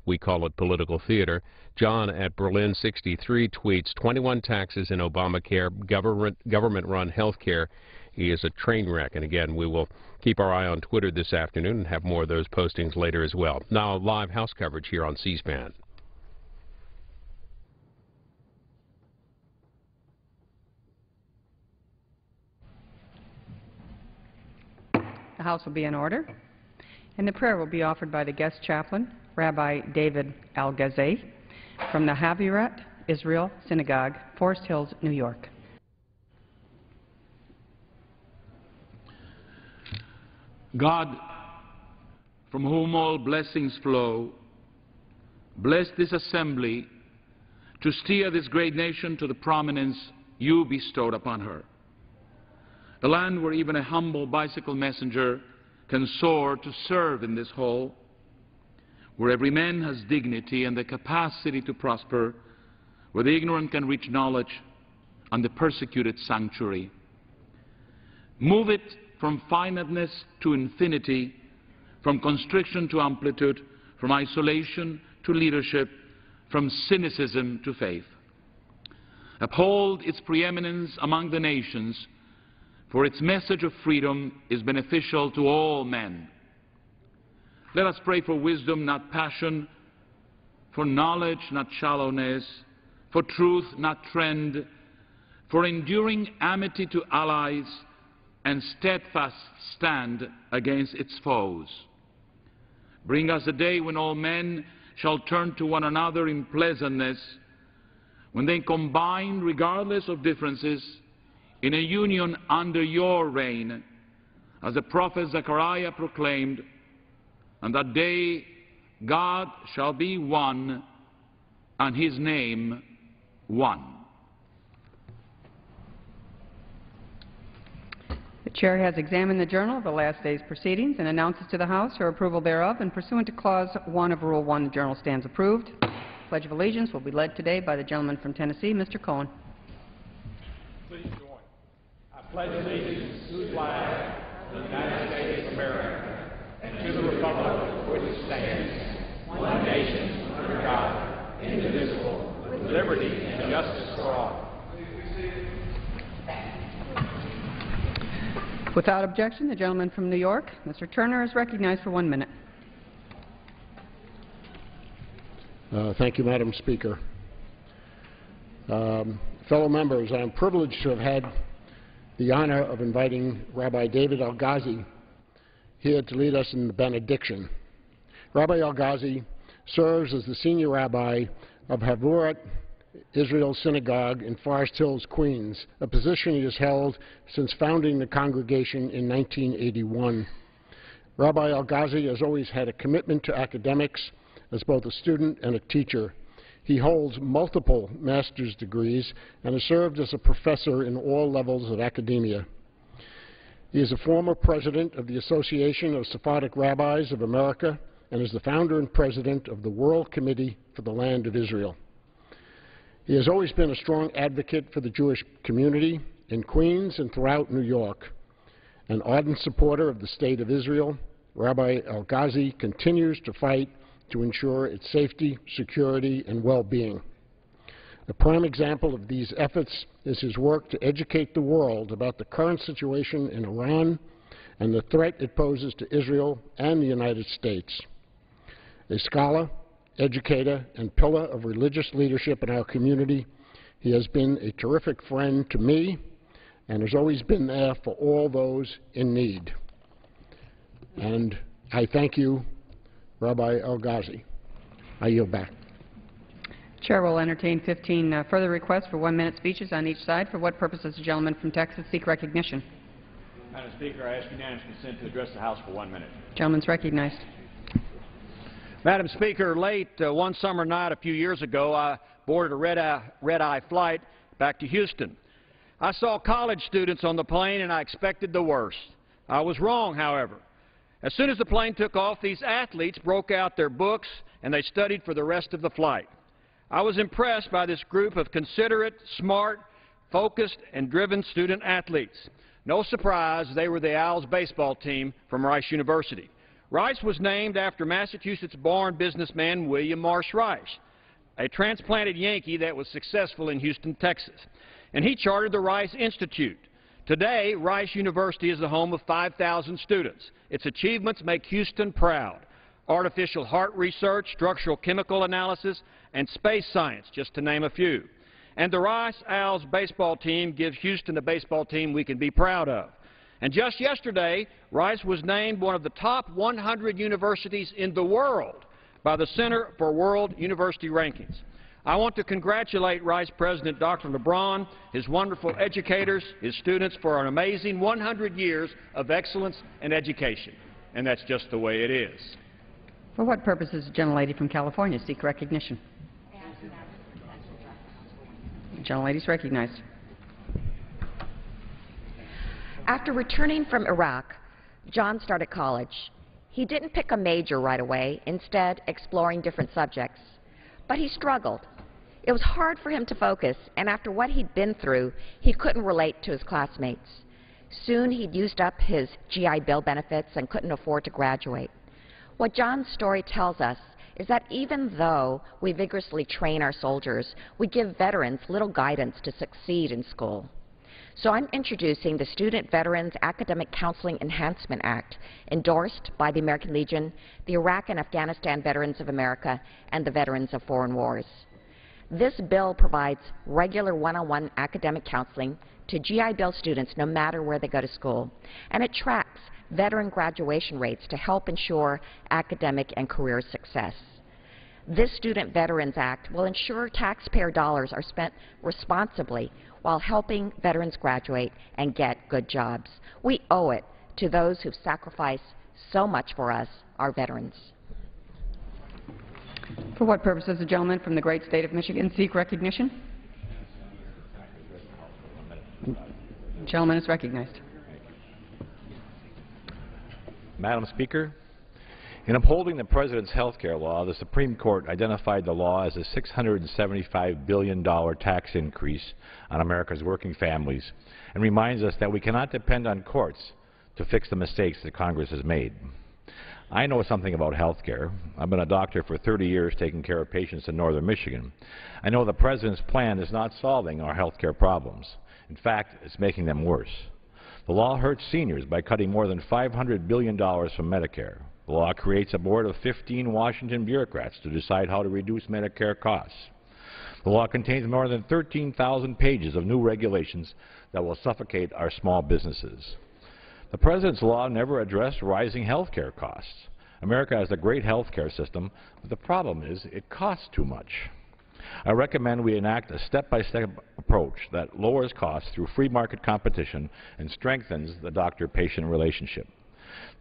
We call it political theater. John at Berlin 63 tweets, 21 taxes in Obamacare, government-run health care. He is a train wreck. And again, we will keep our eye on Twitter this afternoon and have more of those postings later as well. Now, live House coverage here on C-SPAN. The House will be in order, and the prayer will be offered by the guest chaplain, Rabbi David Al-Ghazi, from the Havirat Israel Synagogue, Forest Hills, New York. God, from whom all blessings flow, bless this assembly to steer this great nation to the prominence you bestowed upon her. A land where even a humble bicycle messenger can soar to serve in this hall, where every man has dignity and the capacity to prosper, where the ignorant can reach knowledge, and the persecuted sanctuary. Move it from finiteness to infinity, from constriction to amplitude, from isolation to leadership, from cynicism to faith. Uphold its preeminence among the nations, for its message of freedom is beneficial to all men. Let us pray for wisdom, not passion, for knowledge, not shallowness, for truth, not trend, for enduring amity to allies, and steadfast stand against its foes. Bring us a day when all men shall turn to one another in pleasantness, when they combine, regardless of differences, in a union under your reign, as the prophet Zechariah proclaimed, on that day God shall be one, and his name one. The Chair has examined the journal of the last day's proceedings and announces to the House her approval thereof, and pursuant to Clause 1 of Rule 1, the journal stands approved. The Pledge of Allegiance will be led today by the gentleman from Tennessee, Mr. Cohen. Please join. I pledge allegiance to the flag of the United States of America and to the republic for which it stands, one nation, under God, indivisible, with liberty and justice for all. Without objection, the gentleman from New York, Mr. Turner, is recognized for 1 minute. Thank you, Madam Speaker. Fellow members, I am privileged to have had the honor of inviting Rabbi David Al-Ghazi here to lead us in the benediction. Rabbi Al-Ghazi serves as the senior rabbi of Havurat Israel Synagogue in Forest Hills, Queens, a position he has held since founding the congregation in 1981. Rabbi Al-Ghazi has always had a commitment to academics as both a student and a teacher. He holds multiple master's degrees and has served as a professor in all levels of academia. He is a former president of the Association of Sephardic Rabbis of America and is the founder and president of the World Committee for the Land of Israel. He has always been a strong advocate for the Jewish community in Queens and throughout New York. An ardent supporter of the State of Israel, Rabbi Al-Ghazi continues to fight to ensure its safety, security, and well-being. A prime example of these efforts is his work to educate the world about the current situation in Iran and the threat it poses to Israel and the United States. A scholar, educator, and pillar of religious leadership in our community, he has been a terrific friend to me and has always been there for all those in need. And I thank you, Rabbi Al-Ghazi. I yield back. Chair will entertain 15 further requests for 1-minute speeches on each side. For what purpose does the gentleman from Texas seek recognition? Madam Speaker, I ask unanimous consent to address the House for 1 minute. Gentleman's recognized. Madam Speaker, late one summer night a few years ago, I boarded a red-eye flight back to Houston. I saw college students on the plane, and I expected the worst. I was wrong, however. As soon as the plane took off, these athletes broke out their books, and they studied for the rest of the flight. I was impressed by this group of considerate, smart, focused, and driven student athletes. No surprise, they were the Owls baseball team from Rice University. Rice was named after Massachusetts-born businessman William Marsh Rice, a transplanted Yankee that was successful in Houston, Texas. And he chartered the Rice Institute. Today, Rice University is the home of 5,000 students. Its achievements make Houston proud. Artificial heart research, structural chemical analysis, and space science, just to name a few. And the Rice Owls baseball team gives Houston a baseball team we can be proud of. And just yesterday, Rice was named one of the top 100 universities in the world by the Center for World University Rankings. I want to congratulate Rice President Dr. LeBron, his wonderful educators, his students for an amazing 100 years of excellence in education. And that's just the way it is. For what purpose does the gentlelady from California seek recognition? The gentlelady is recognized. After returning from Iraq, John started college. He didn't pick a major right away, instead exploring different subjects. But he struggled. It was hard for him to focus, and after what he'd been through, he couldn't relate to his classmates. Soon he'd used up his GI Bill benefits and couldn't afford to graduate. What John's story tells us is that even though we vigorously train our soldiers, we give veterans little guidance to succeed in school. So I'm introducing the Student Veterans Academic Counseling Enhancement Act, endorsed by the American Legion, the Iraq and Afghanistan Veterans of America, and the Veterans of Foreign Wars. This bill provides regular one-on-one academic counseling to GI Bill students no matter where they go to school, and it tracks veteran graduation rates to help ensure academic and career success. This Student Veterans Act will ensure taxpayer dollars are spent responsibly while helping veterans graduate and get good jobs. We owe it to those who've sacrificed so much for us, our veterans. For what purpose does the gentleman from the great state of Michigan seek recognition? The gentleman is recognized. Madam Speaker, in upholding the President's health care law, the Supreme Court identified the law as a $675 billion tax increase on America's working families and reminds us that we cannot depend on courts to fix the mistakes that Congress has made. I know something about health care. I've been a doctor for 30 years taking care of patients in northern Michigan. I know the President's plan is not solving our health care problems. In fact, it's making them worse. The law hurts seniors by cutting more than $500 billion from Medicare. The law creates a board of 15 Washington bureaucrats to decide how to reduce Medicare costs. The law contains more than 13,000 pages of new regulations that will suffocate our small businesses. The President's law never addressed rising health care costs. America has a great health care system, but the problem is it costs too much. I recommend we enact a step-by-step approach that lowers costs through free market competition and strengthens the doctor-patient relationship.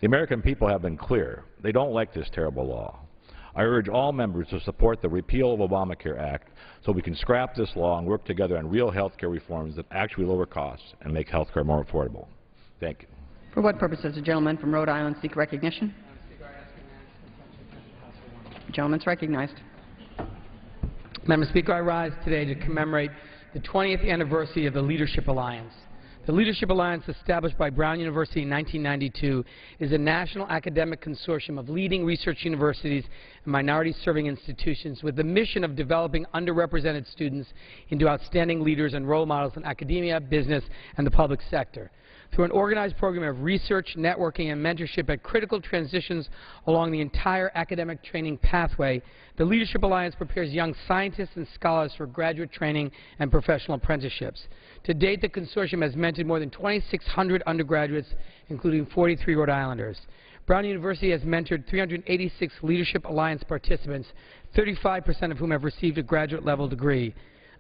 The American people have been clear. They don't like this terrible law. I urge all members to support the repeal of Obamacare Act so we can scrap this law and work together on real health care reforms that actually lower costs and make health care more affordable. Thank you. For what purpose does the gentleman from Rhode Island seek recognition? The gentleman is recognized. Madam Speaker, I rise today to commemorate the 20th anniversary of the Leadership Alliance. The Leadership Alliance, established by Brown University in 1992, is a national academic consortium of leading research universities and minority-serving institutions with the mission of developing underrepresented students into outstanding leaders and role models in academia, business, and the public sector. Through an organized program of research, networking, and mentorship at critical transitions along the entire academic training pathway, the Leadership Alliance prepares young scientists and scholars for graduate training and professional apprenticeships. To date, the consortium has mentored more than 2,600 undergraduates, including 43 Rhode Islanders. Brown University has mentored 386 Leadership Alliance participants, 35% of whom have received a graduate-level degree.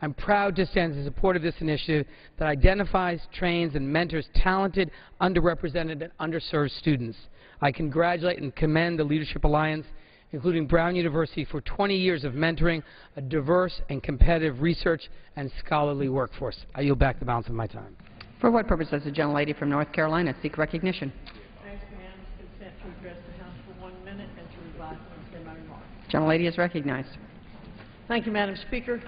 I'm proud to stand in support of this initiative that identifies, trains, and mentors talented, underrepresented, and underserved students. I congratulate and commend the Leadership Alliance, including Brown University, for 20 years of mentoring a diverse and competitive research and scholarly workforce. I yield back the balance of my time. For what purpose does the gentlelady from North Carolina seek recognition? I ask unanimous consent to address the House for 1 minute and to revise my remarks. Gentlelady is recognized. Thank you, Madam Speaker.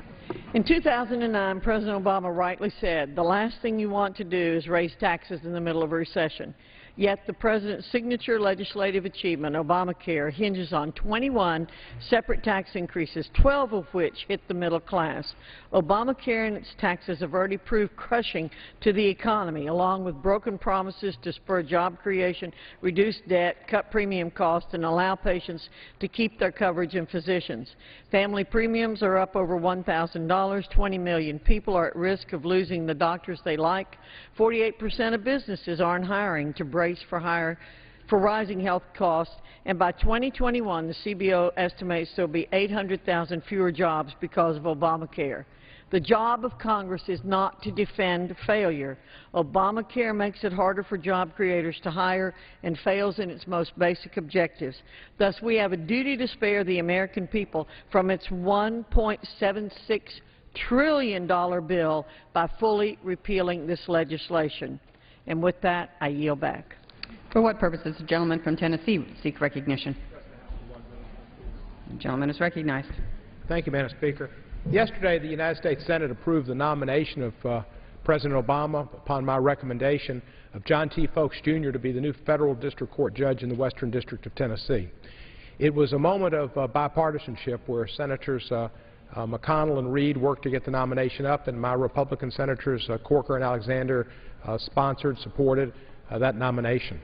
In 2009, President Obama rightly said, the last thing you want to do is raise taxes in the middle of a recession. Yet the President's signature legislative achievement, Obamacare, hinges on 21 separate tax increases, 12 of which hit the middle class. Obamacare and its taxes have already proved crushing to the economy, along with broken promises to spur job creation, reduce debt, cut premium costs, and allow patients to keep their coverage and physicians. Family premiums are up over $1,000. 20 million people are at risk of losing the doctors they like. 48% of businesses aren't hiring to brace for rising health costs, and by 2021, the CBO estimates there will be 800,000 fewer jobs because of Obamacare. The job of Congress is not to defend failure. Obamacare makes it harder for job creators to hire and fails in its most basic objectives. Thus, we have a duty to spare the American people from its $1.76 trillion bill by fully repealing this legislation. And with that, I yield back. For what purpose does the gentleman from Tennessee seek recognition? The gentleman is recognized. Thank you, Madam Speaker. Yesterday, the United States Senate approved the nomination of President Obama, upon my recommendation, of John T. Folks, Jr. to be the new federal district court judge in the Western District of Tennessee. It was a moment of bipartisanship where Senators McConnell and Reed worked to get the nomination up, and my Republican Senators Corker and Alexander sponsored, supported that nomination.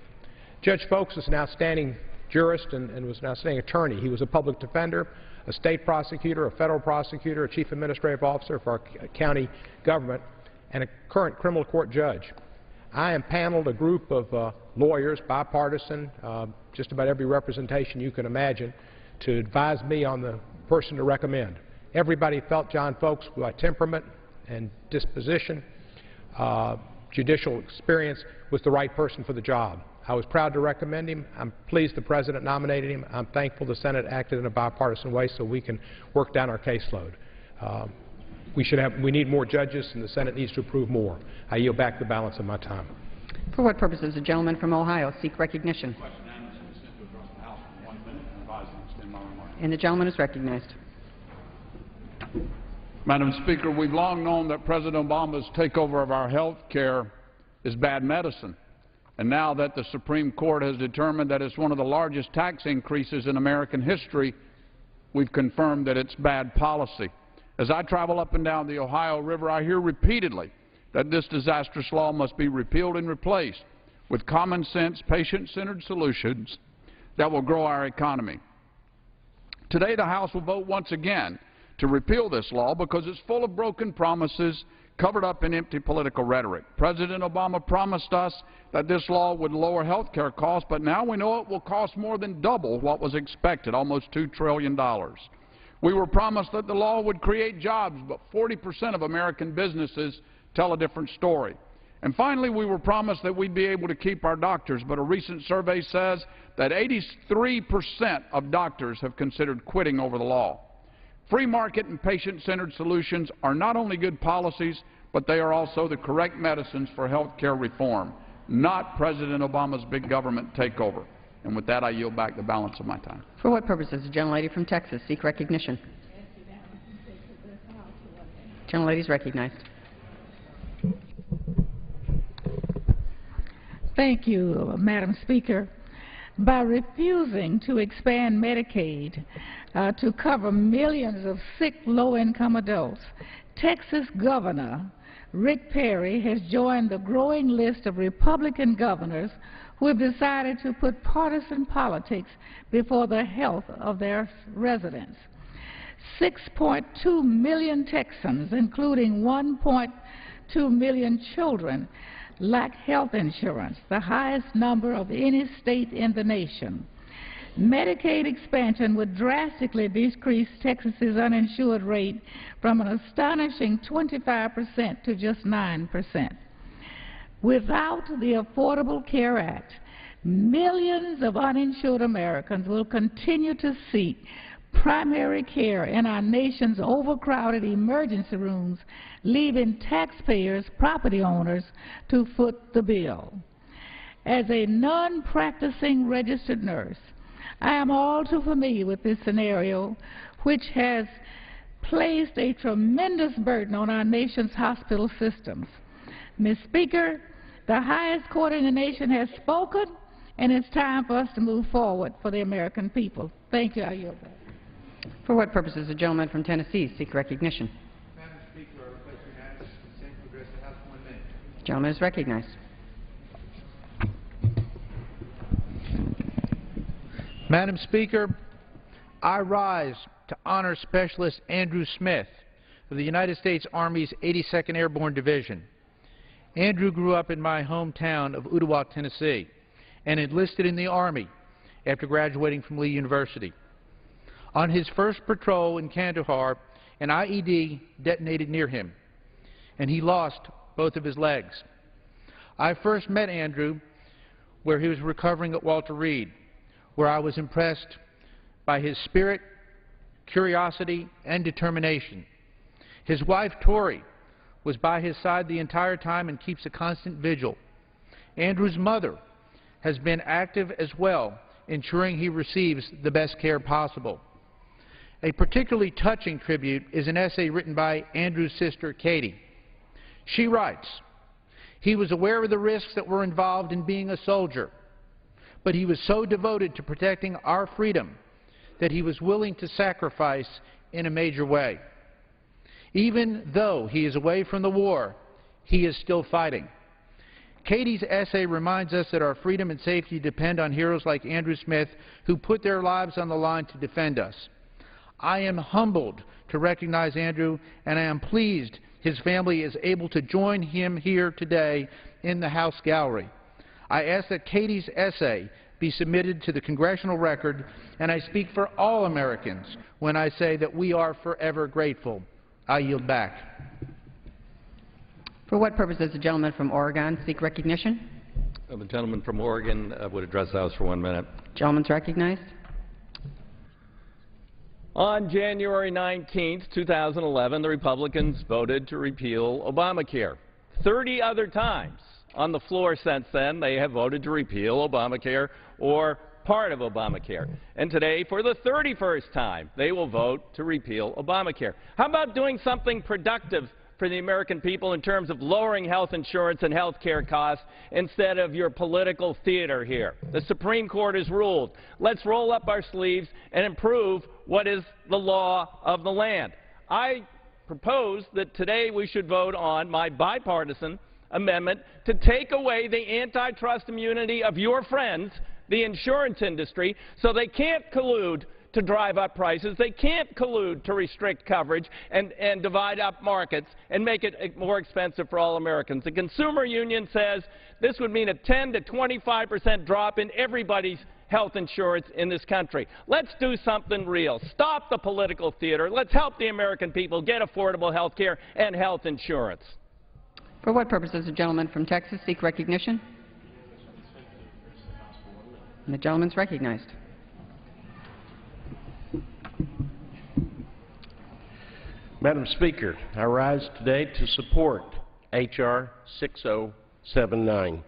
Judge Folks is an outstanding jurist and was an outstanding attorney. He was a public defender, a state prosecutor, a federal prosecutor, a chief administrative officer for our county government, and a current criminal court judge. I impaneled a group of lawyers, bipartisan, just about every representation you can imagine, to advise me on the person to recommend. Everybody felt John Folks, by temperament and disposition, judicial experience, was the right person for the job. I was proud to recommend him. I'm pleased the President nominated him. I'm thankful the Senate acted in a bipartisan way so we can work down our caseload. We need more judges, and the Senate needs to approve more. I yield back the balance of my time. For what purpose does the gentleman from Ohio seek recognition? And the gentleman is recognized. Madam Speaker, we've long known that President Obama's takeover of our health care is bad medicine. And now that the Supreme Court has determined that it's one of the largest tax increases in American history, we've confirmed that it's bad policy. As I travel up and down the Ohio River, I hear repeatedly that this disastrous law must be repealed and replaced with common sense, patient-centered solutions that will grow our economy. Today, the House will vote once again to repeal this law because it's full of broken promises covered up in empty political rhetoric. President Obama promised us that this law would lower health care costs, but now we know it will cost more than double what was expected, almost $2 trillion. We were promised that the law would create jobs, but 40% of American businesses tell a different story. And finally, we were promised that we'd be able to keep our doctors, but a recent survey says that 83% of doctors have considered quitting over the law. Free market and patient-centered solutions are not only good policies, but they are also the correct medicines for health care reform, not President Obama's big government takeover. And with that, I yield back the balance of my time. For what purpose does the gentlelady from Texas seek recognition? Gentlelady is recognized. Thank you, Madam Speaker. By refusing to expand Medicaid to cover millions of sick, low-income adults, Texas Governor Rick Perry has joined the growing list of Republican governors who have decided to put partisan politics before the health of their residents. 6.2 million Texans, including 1.2 million children, lack health insurance, the highest number of any state in the nation. Medicaid expansion would drastically decrease Texas's uninsured rate from an astonishing 25% to just 9%. Without the Affordable Care Act, millions of uninsured Americans will continue to seek primary care in our nation's overcrowded emergency rooms, leaving taxpayers, property owners, to foot the bill. As a non-practicing registered nurse, I am all too familiar with this scenario, which has placed a tremendous burden on our nation's hospital systems. Ms. Speaker, The highest court in the nation has spoken, and it's time for us to move forward for the American people. Thank you. I yield back. For what purpose does the gentleman from Tennessee seek recognition? Madam Speaker, I request unanimous consent to address the House for 1 minute. The gentleman is recognized. Madam Speaker, I rise to honor Specialist Andrew Smith of the United States Army's 82nd Airborne Division. Andrew grew up in my hometown of Ottawa, Tennessee, and enlisted in the Army after graduating from Lee University. On his first patrol in Kandahar, an IED detonated near him, and he lost both of his legs. I first met Andrew where he was recovering at Walter Reed, where I was impressed by his spirit, curiosity, and determination. His wife, Tori, was by his side the entire time and keeps a constant vigil. Andrew's mother has been active as well, ensuring he receives the best care possible. A particularly touching tribute is an essay written by Andrew's sister, Katie. She writes, "He was aware of the risks that were involved in being a soldier, but he was so devoted to protecting our freedom that he was willing to sacrifice in a major way. Even though he is away from the war, he is still fighting." Katie's essay reminds us that our freedom and safety depend on heroes like Andrew Smith, who put their lives on the line to defend us. I am humbled to recognize Andrew, and I am pleased his family is able to join him here today in the House gallery. I ask that Katie's essay be submitted to the Congressional Record, and I speak for all Americans when I say that we are forever grateful. I yield back. For what purpose does the gentleman from Oregon seek recognition? The gentleman from Oregon would address the House for 1 minute. Gentleman's recognized. On January 19, 2011, the Republicans voted to repeal Obamacare. 30 other times on the floor since then, they have voted to repeal Obamacare or part of Obamacare. And today, for the 31st time, they will vote to repeal Obamacare. How about doing something productive for the American people in terms of lowering health insurance and health care costs instead of your political theater here? The Supreme Court has ruled. Let's roll up our sleeves and improve what is the law of the land. I propose that today we should vote on my bipartisan amendment to take away the antitrust immunity of your friends, the insurance industry, so they can't collude to drive up prices. They can't collude to restrict coverage and divide up markets and make it more expensive for all Americans. The Consumer Union says this would mean a 10 to 25% drop in everybody's health insurance in this country. Let's do something real. Stop the political theater. Let's help the American people get affordable health care and health insurance. For what purpose does the gentleman from Texas seek recognition? And the gentleman's recognized. Madam Speaker, I rise today to support H.R. 6079.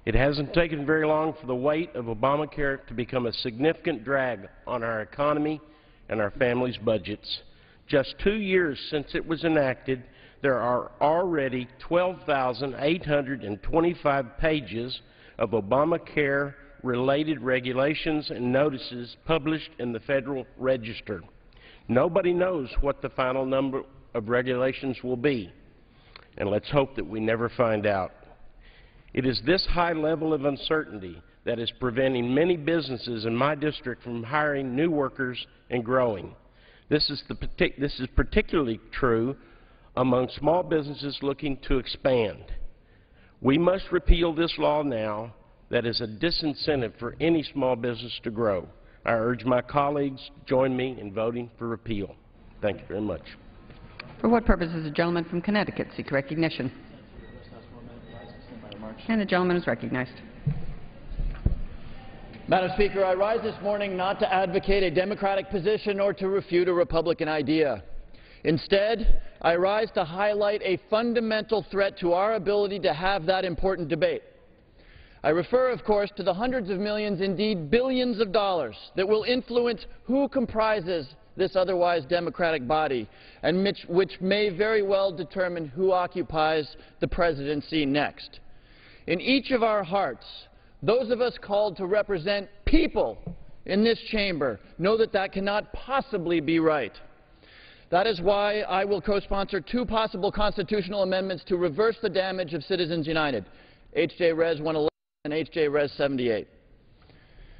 It hasn't taken very long for the weight of Obamacare to become a significant drag on our economy and our families' budgets. Just 2 years since it was enacted, there are already 12,825 pages of Obamacare-related regulations and notices published in the Federal Register. Nobody knows what the final number of regulations will be, and let's hope that we never find out. It is this high level of uncertainty that is preventing many businesses in my district from hiring new workers and growing. This is particularly true among small businesses looking to expand. We must repeal this law now that is a disincentive for any small business to grow. I urge my colleagues to join me in voting for repeal. Thank you very much. For what purpose does the gentleman from Connecticut seek recognition? And the gentleman is recognized. Madam Speaker, I rise this morning not to advocate a Democratic position or to refute a Republican idea. Instead, I rise to highlight a fundamental threat to our ability to have that important debate. I refer, of course, to the hundreds of millions, indeed billions of dollars that will influence who comprises this otherwise democratic body, and which may very well determine who occupies the presidency next. In each of our hearts, those of us called to represent people in this chamber know that that cannot possibly be right. That is why I will co-sponsor 2 possible constitutional amendments to reverse the damage of Citizens United, H.J. Res. 111 and H.J. Res. 78.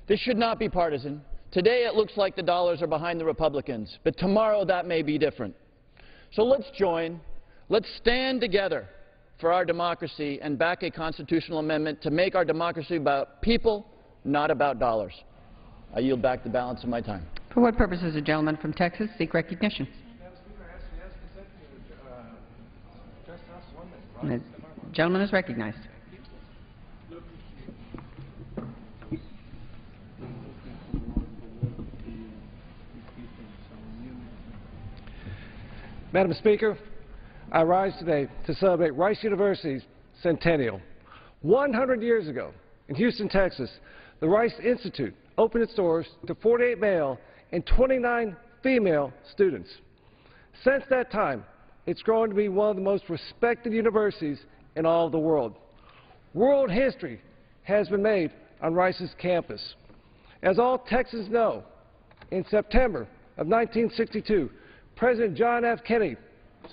This should not be partisan. Today it looks like the dollars are behind the Republicans, but tomorrow that may be different. So let's join, let's stand together for our democracy and back a constitutional amendment to make our democracy about people, not about dollars. I yield back the balance of my time. For what purpose does the gentleman from Texas seek recognition? The gentleman is recognized. Madam Speaker, I rise today to celebrate Rice University's centennial. 100 years ago, in Houston, Texas, the Rice Institute opened its doors to 48 male and 29 female students. Since that time, it's grown to be one of the most respected universities in all of the world. World history has been made on Rice's campus. As all Texans know, in September of 1962, President John F. Kennedy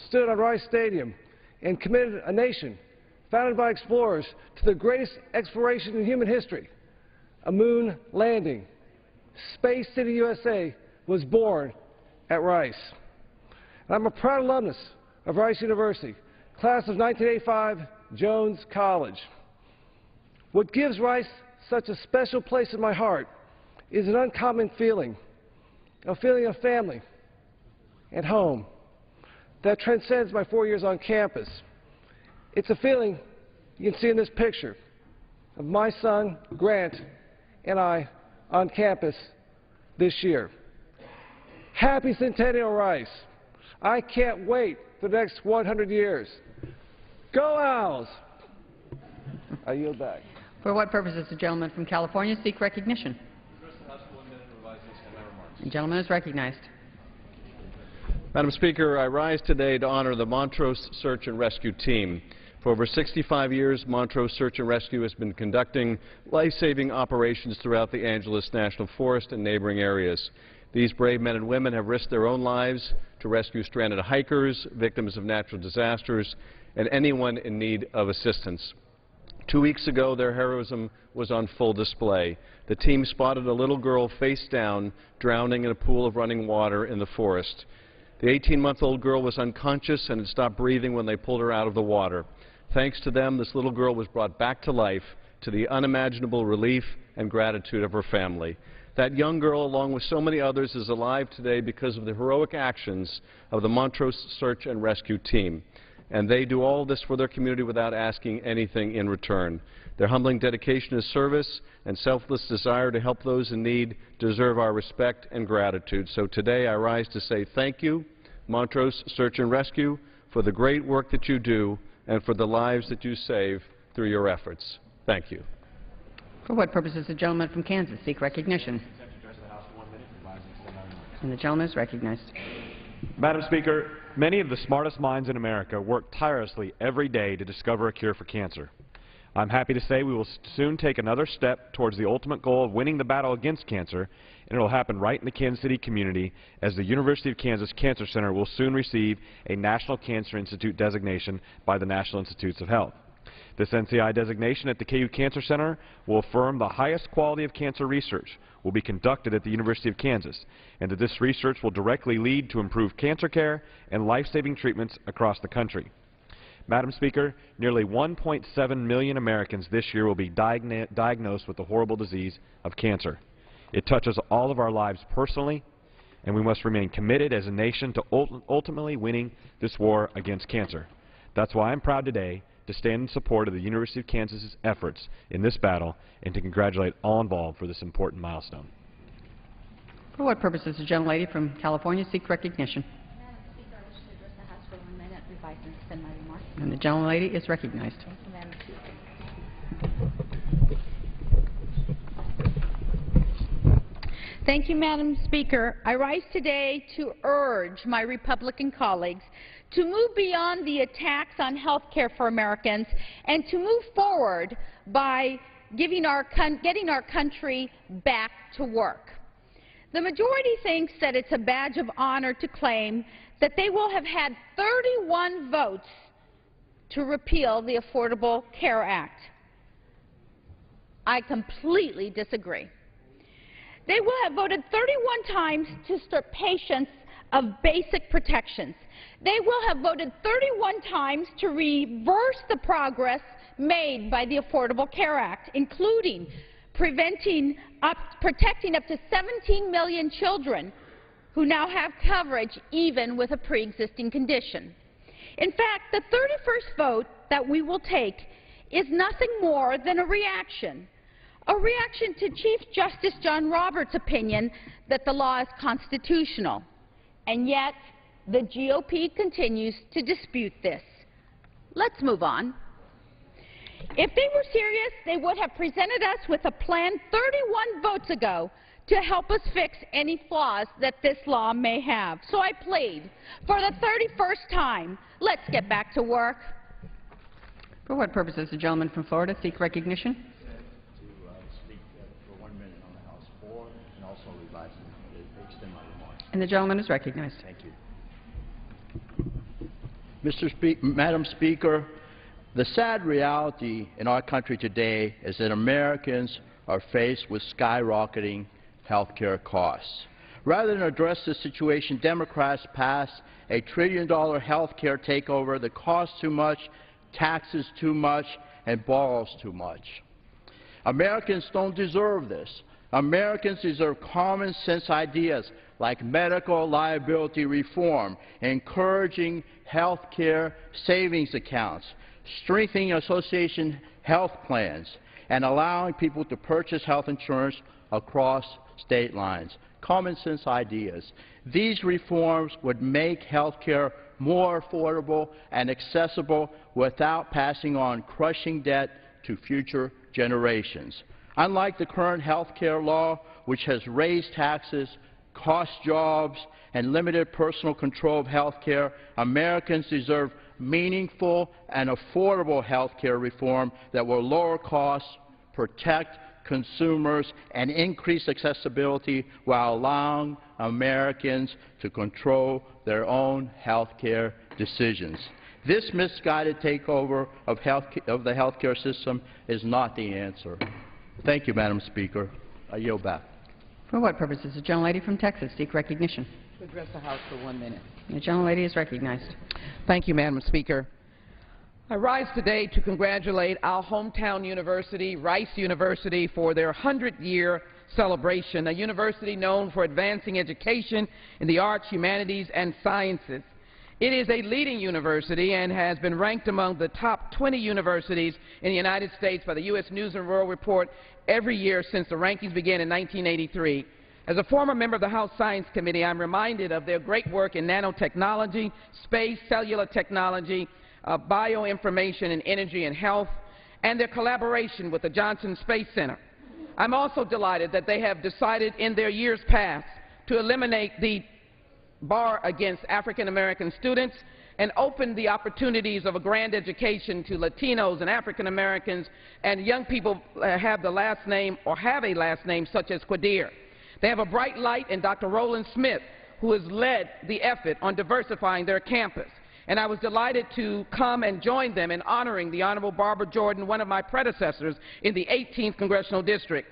stood on Rice Stadium and committed a nation founded by explorers to the greatest exploration in human history, a moon landing. Space City, USA was born at Rice. And I'm a proud alumnus of Rice University, class of 1985, Jones College. What gives Rice such a special place in my heart is an uncommon feeling, a feeling of family and home that transcends my 4 years on campus. It's a feeling you can see in this picture of my son, Grant, and I on campus this year. Happy Centennial, Rice. I can't wait for the next 100 years. Go Owls! I yield back. For what purpose does the gentleman from California seek recognition? The gentleman is recognized. Madam Speaker, I rise today to honor the Montrose Search and Rescue Team. For over 65 years, Montrose Search and Rescue has been conducting life-saving operations throughout the Angeles National Forest and neighboring areas. These brave men and women have risked their own lives to rescue stranded hikers, victims of natural disasters, and anyone in need of assistance. 2 weeks ago, their heroism was on full display. The team spotted a little girl face down, drowning in a pool of running water in the forest. The 18-month-old girl was unconscious and had stopped breathing when they pulled her out of the water. Thanks to them, this little girl was brought back to life, to the unimaginable relief and gratitude of her family. That young girl, along with so many others, is alive today because of the heroic actions of the Montrose Search and Rescue Team. And they do all this for their community without asking anything in return. Their humbling dedication to service and selfless desire to help those in need deserve our respect and gratitude. So today I rise to say thank you, Montrose Search and Rescue, for the great work that you do and for the lives that you save through your efforts. Thank you. For what purpose does the gentleman from Kansas seek recognition? And the gentleman is recognized. Madam Speaker, many of the smartest minds in America work tirelessly every day to discover a cure for cancer. I'm happy to say we will soon take another step towards the ultimate goal of winning the battle against cancer, and it will happen right in the Kansas City community, as the University of Kansas Cancer Center will soon receive a National Cancer Institute designation by the National Institutes of Health. This NCI designation at the KU Cancer Center will affirm the highest quality of cancer research will be conducted at the University of Kansas, and that this research will directly lead to improved cancer care and life-saving treatments across the country. Madam Speaker, nearly 1.7 million Americans this year will be diagnosed with the horrible disease of cancer. It touches all of our lives personally, and we must remain committed as a nation to ultimately winning this war against cancer. That's why I'm proud today to stand in support of the University of Kansas's efforts in this battle and to congratulate all involved for this important milestone. For what purpose does the gentlelady from California seek recognition? Madam Speaker, I wish to address the House for 1 minute, revise and extend my remarks. And the gentlelady is recognized. Thank you, Madam Speaker. Thank you, Madam Speaker. I rise today to urge my Republican colleagues to move beyond the attacks on health care for Americans and to move forward by getting our country back to work. The majority thinks that it's a badge of honor to claim that they will have had 31 votes to repeal the Affordable Care Act. I completely disagree. They will have voted 31 times to strip patients of basic protections. They will have voted 31 times to reverse the progress made by the Affordable Care Act, including protecting up to 17 million children who now have coverage even with a pre-existing condition. In fact, the 31st vote that we will take is nothing more than a reaction to Chief Justice John Roberts' opinion that the law is constitutional. And yet, the GOP continues to dispute this. Let's move on. If they were serious, they would have presented us with a plan 31 votes ago to help us fix any flaws that this law may have. So I plead, for the 31st time, let's get back to work. For what purpose does the gentleman from Florida seek recognition? And the gentleman is recognized. Thank you. Madam Speaker, the sad reality in our country today is that Americans are faced with skyrocketing health care costs. Rather than address this situation, Democrats passed a $1 trillion health care takeover that costs too much, taxes too much, and borrows too much. Americans don't deserve this. Americans deserve common sense ideas like medical liability reform, encouraging health care savings accounts, strengthening association health plans, and allowing people to purchase health insurance across state lines. Common sense ideas. These reforms would make health care more affordable and accessible without passing on crushing debt to future generations. Unlike the current health care law, which has raised taxes, cost jobs, and limited personal control of health care, Americans deserve meaningful and affordable health care reform that will lower costs, protect consumers, and increase accessibility while allowing Americans to control their own health care decisions. This misguided takeover of the health care system is not the answer. Thank you, Madam Speaker. I yield back. For what purpose does the gentlelady from Texas seek recognition? To address the House for 1 minute. The gentlelady is recognized. Thank you, Madam Speaker. I rise today to congratulate our hometown university, Rice University, for their 100-year celebration, a university known for advancing education in the arts, humanities, and sciences. It is a leading university and has been ranked among the top 20 universities in the United States by the U.S. News and World Report every year since the rankings began in 1983. As a former member of the House Science Committee, I'm reminded of their great work in nanotechnology, space, cellular technology, bioinformation and energy and health, and their collaboration with the Johnson Space Center. I'm also delighted that they have decided in their years past to eliminate the bar against African American students and open the opportunities of a grand education to Latinos and African Americans and young people have the last name or have a last name such as Quadir. They have a bright light in Dr. Roland Smith, who has led the effort on diversifying their campus. And I was delighted to come and join them in honoring the Honorable Barbara Jordan, one of my predecessors in the 18th Congressional District.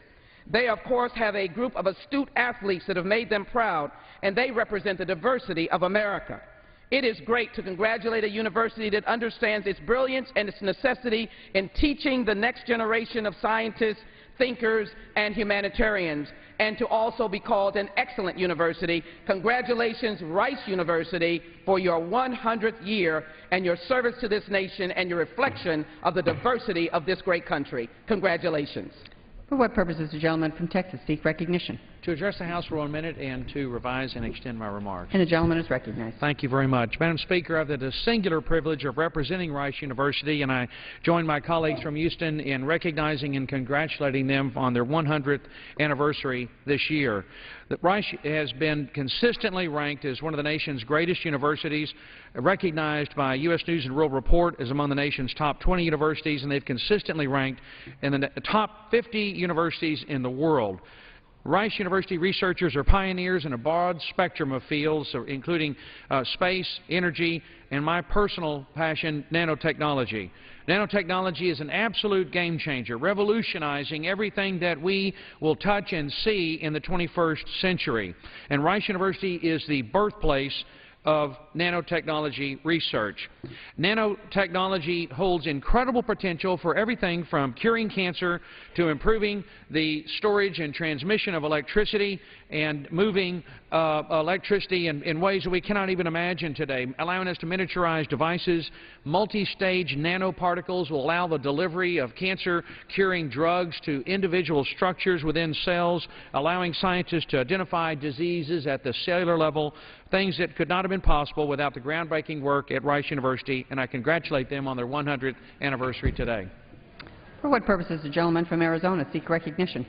They, of course, have a group of astute athletes that have made them proud, and they represent the diversity of America. It is great to congratulate a university that understands its brilliance and its necessity in teaching the next generation of scientists, thinkers, and humanitarians, and to also be called an excellent university. Congratulations, Rice University, for your 100th year and your service to this nation and your reflection of the diversity of this great country. Congratulations. For what purpose does the gentleman from Texas seek recognition? to address the House for 1 minute and to revise and extend my remarks. And the gentleman is recognized. Thank you very much. Madam Speaker, I have the singular privilege of representing Rice University, and I join my colleagues from Houston in recognizing and congratulating them on their 100th anniversary this year. That Rice has been consistently ranked as one of the nation's greatest universities, recognized by U.S. News and World Report as among the nation's top 20 universities, and they've consistently ranked in the top 50 universities in the world. Rice University researchers are pioneers in a broad spectrum of fields, including space, energy, and my personal passion, nanotechnology. Nanotechnology is an absolute game changer, revolutionizing everything that we will touch and see in the 21st century. And Rice University is the birthplace of nanotechnology research. Nanotechnology holds incredible potential for everything from curing cancer to improving the storage and transmission of electricity and moving electricity in ways that we cannot even imagine today, allowing us to miniaturize devices. Multi-stage nanoparticles will allow the delivery of cancer-curing drugs to individual structures within cells, allowing scientists to identify diseases at the cellular level, things that could not have been possible without the groundbreaking work at Rice University, and I congratulate them on their 100th anniversary today. For what purpose does the gentleman from Arizona seek recognition?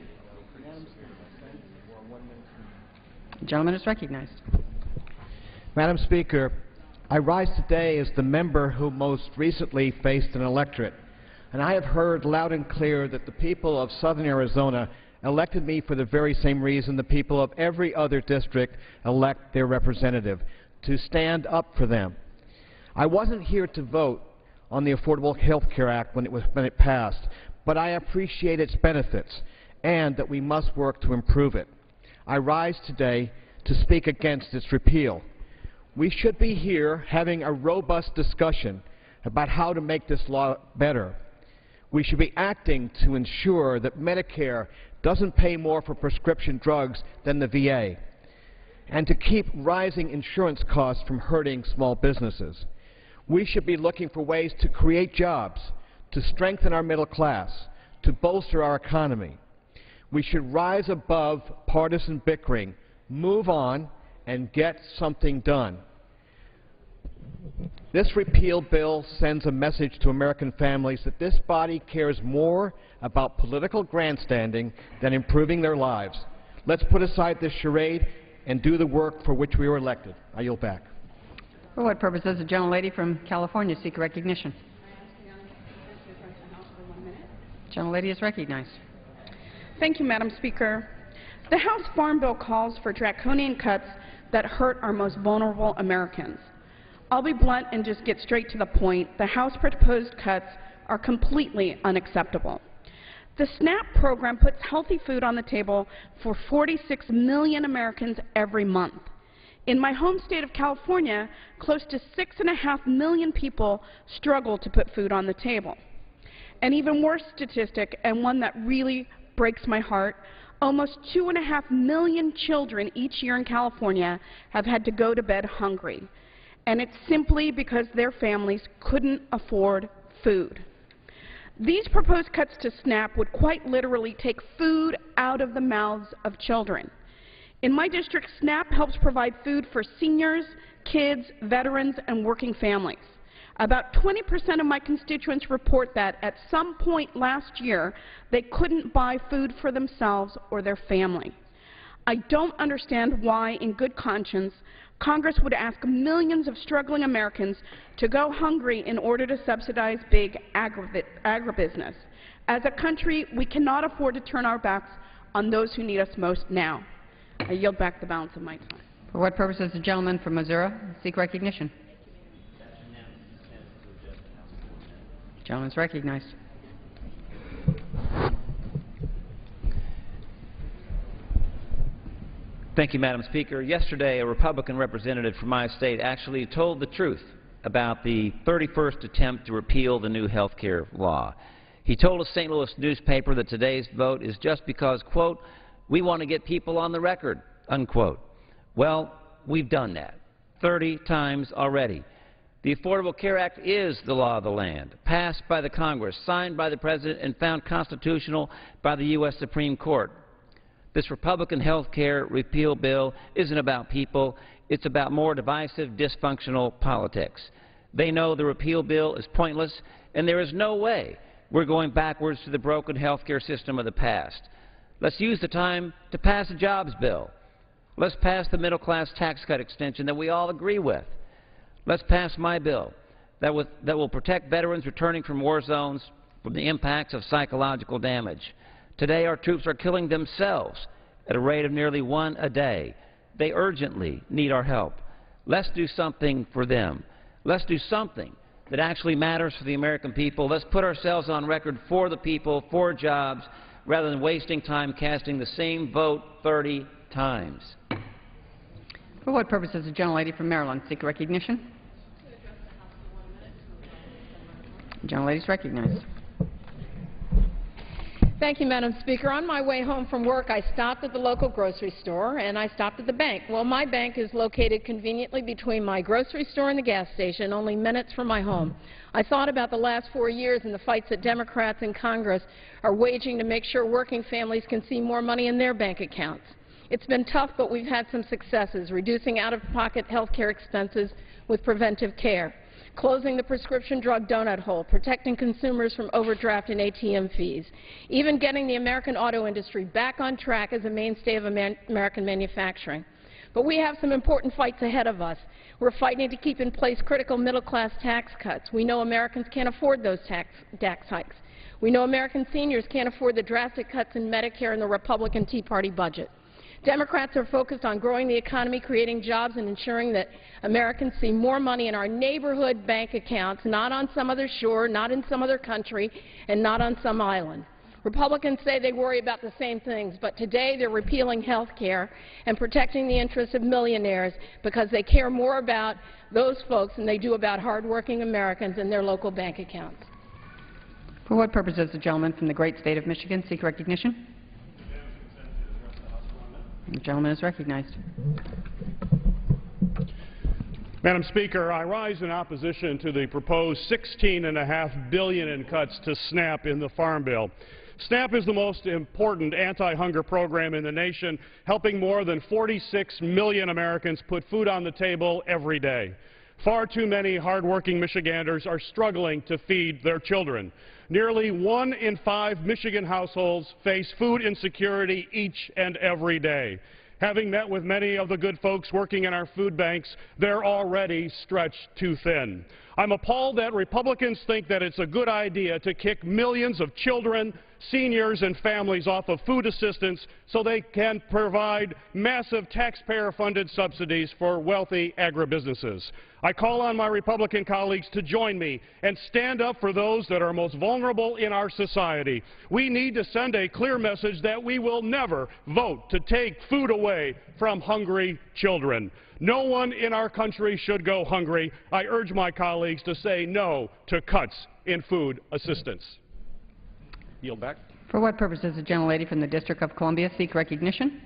The gentleman is recognized. Madam Speaker, I rise today as the member who most recently faced an electorate, and I have heard loud and clear that the people of southern Arizona elected me for the very same reason the people of every other district elect their representative, to stand up for them. I wasn't here to vote on the Affordable Health Care Act when it passed, but I appreciate its benefits and that we must work to improve it. I rise today to speak against its repeal. We should be here having a robust discussion about how to make this law better. We should be acting to ensure that Medicare doesn't pay more for prescription drugs than the VA, and to keep rising insurance costs from hurting small businesses. We should be looking for ways to create jobs, to strengthen our middle class, to bolster our economy. We should rise above partisan bickering, move on, and get something done. This repeal bill sends a message to American families that this body cares more about political grandstanding than improving their lives. Let's put aside this charade and do the work for which we were elected. I yield back. For what purpose does the gentlelady from California seek recognition? The gentlelady is recognized. Thank you, Madam Speaker. The House Farm Bill calls for draconian cuts that hurt our most vulnerable Americans. I'll be blunt and just get straight to the point. The House proposed cuts are completely unacceptable. The SNAP program puts healthy food on the table for 46 million Americans every month. In my home state of California, close to 6.5 million people struggle to put food on the table. An even worse statistic, and one that really breaks my heart, almost 2.5 million children each year in California have had to go to bed hungry. And it's simply because their families couldn't afford food. These proposed cuts to SNAP would quite literally take food out of the mouths of children. In my district, SNAP helps provide food for seniors, kids, veterans, and working families. About 20% of my constituents report that at some point last year, they couldn't buy food for themselves or their family. I don't understand why, in good conscience, Congress would ask millions of struggling Americans to go hungry in order to subsidize big agribusiness. As a country, we cannot afford to turn our backs on those who need us most now. I yield back the balance of my time. For what purpose does the gentleman from Missouri seek recognition? The gentleman is recognized. Thank you, Madam Speaker. Yesterday, a Republican representative from my state actually told the truth about the 31st attempt to repeal the new health care law. He told a St. Louis newspaper that today's vote is just because, quote, we want to get people on the record, unquote. Well, we've done that 30 times already. The Affordable Care Act is the law of the land, passed by the Congress, signed by the President, and found constitutional by the U.S. Supreme Court. This Republican health care repeal bill isn't about people. It's about more divisive, dysfunctional politics. They know the repeal bill is pointless, and there is no way we're going backwards to the broken health care system of the past. Let's use the time to pass a jobs bill. Let's pass the middle-class tax cut extension that we all agree with. Let's pass my bill that will protect veterans returning from war zones from the impacts of psychological damage. Today, our troops are killing themselves at a rate of nearly one a day. They urgently need our help. Let's do something for them. Let's do something that actually matters for the American people. Let's put ourselves on record for the people, for jobs, rather than wasting time casting the same vote 30 times. For what purpose does the gentlelady from Maryland seek recognition? The gentlelady is recognized. Thank you, Madam Speaker. On my way home from work, I stopped at the local grocery store and I stopped at the bank. Well, my bank is located conveniently between my grocery store and the gas station, only minutes from my home. I thought about the last 4 years and the fights that Democrats in Congress are waging to make sure working families can see more money in their bank accounts. It's been tough, but we've had some successes, reducing out-of-pocket health care expenses with preventive care, closing the prescription drug donut hole, protecting consumers from overdraft and ATM fees, even getting the American auto industry back on track as a mainstay of American manufacturing. But we have some important fights ahead of us. We're fighting to keep in place critical middle-class tax cuts. We know Americans can't afford those tax hikes. We know American seniors can't afford the drastic cuts in Medicare and the Republican Tea Party budget. Democrats are focused on growing the economy, creating jobs, and ensuring that Americans see more money in our neighborhood bank accounts, not on some other shore, not in some other country, and not on some island. Republicans say they worry about the same things, but today they're repealing health care and protecting the interests of millionaires because they care more about those folks than they do about hardworking Americans and their local bank accounts. For what purpose does the gentleman from the great state of Michigan seek recognition? The gentleman is recognized. Madam Speaker, I rise in opposition to the proposed $16.5 billion in cuts to SNAP in the Farm Bill. SNAP is the most important anti-hunger program in the nation, helping more than 46 million Americans put food on the table every day. Far too many hardworking Michiganders are struggling to feed their children. Nearly 1 in 5 Michigan households face food insecurity each and every day. Having met with many of the good folks working in our food banks, they're already stretched too thin. I'm appalled that Republicans think that it's a good idea to kick millions of children, seniors, and families off of food assistance so they can provide massive taxpayer-funded subsidies for wealthy agribusinesses. I call on my Republican colleagues to join me and stand up for those that are most vulnerable in our society. We need to send a clear message that we will never vote to take food away from hungry children. No one in our country should go hungry. I urge my colleagues to say no to cuts in food assistance. Yield back. For what purpose does the gentlelady from the District of Columbia seek recognition?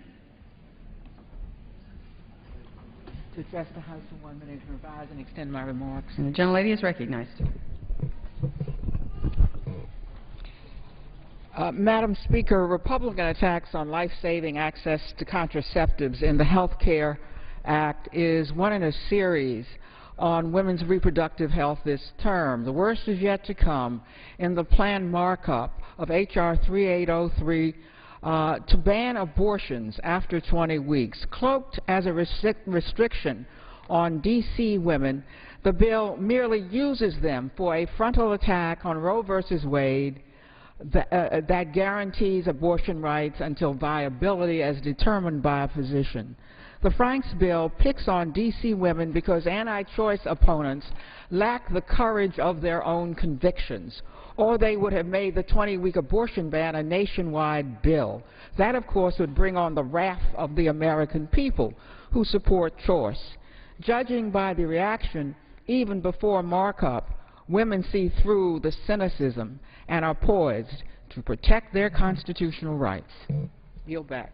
To address the House in 1 minute, revise and extend my remarks. And the gentlelady is recognized. Madam Speaker, Republican attacks on life-saving access to contraceptives in the Health Care Act is one in a series on women's reproductive health this term. The worst is yet to come in the planned markup of H.R. 3803 to ban abortions after 20 weeks. Cloaked as a restriction on D.C. women, the bill merely uses them for a frontal attack on Roe v. Wade that guarantees abortion rights until viability as determined by a physician. The Franks bill picks on D.C. women because anti-choice opponents lack the courage of their own convictions, or they would have made the 20-week abortion ban a nationwide bill. That, of course, would bring on the wrath of the American people who support choice. Judging by the reaction, even before markup, women see through the cynicism and are poised to protect their constitutional rights. Yield back.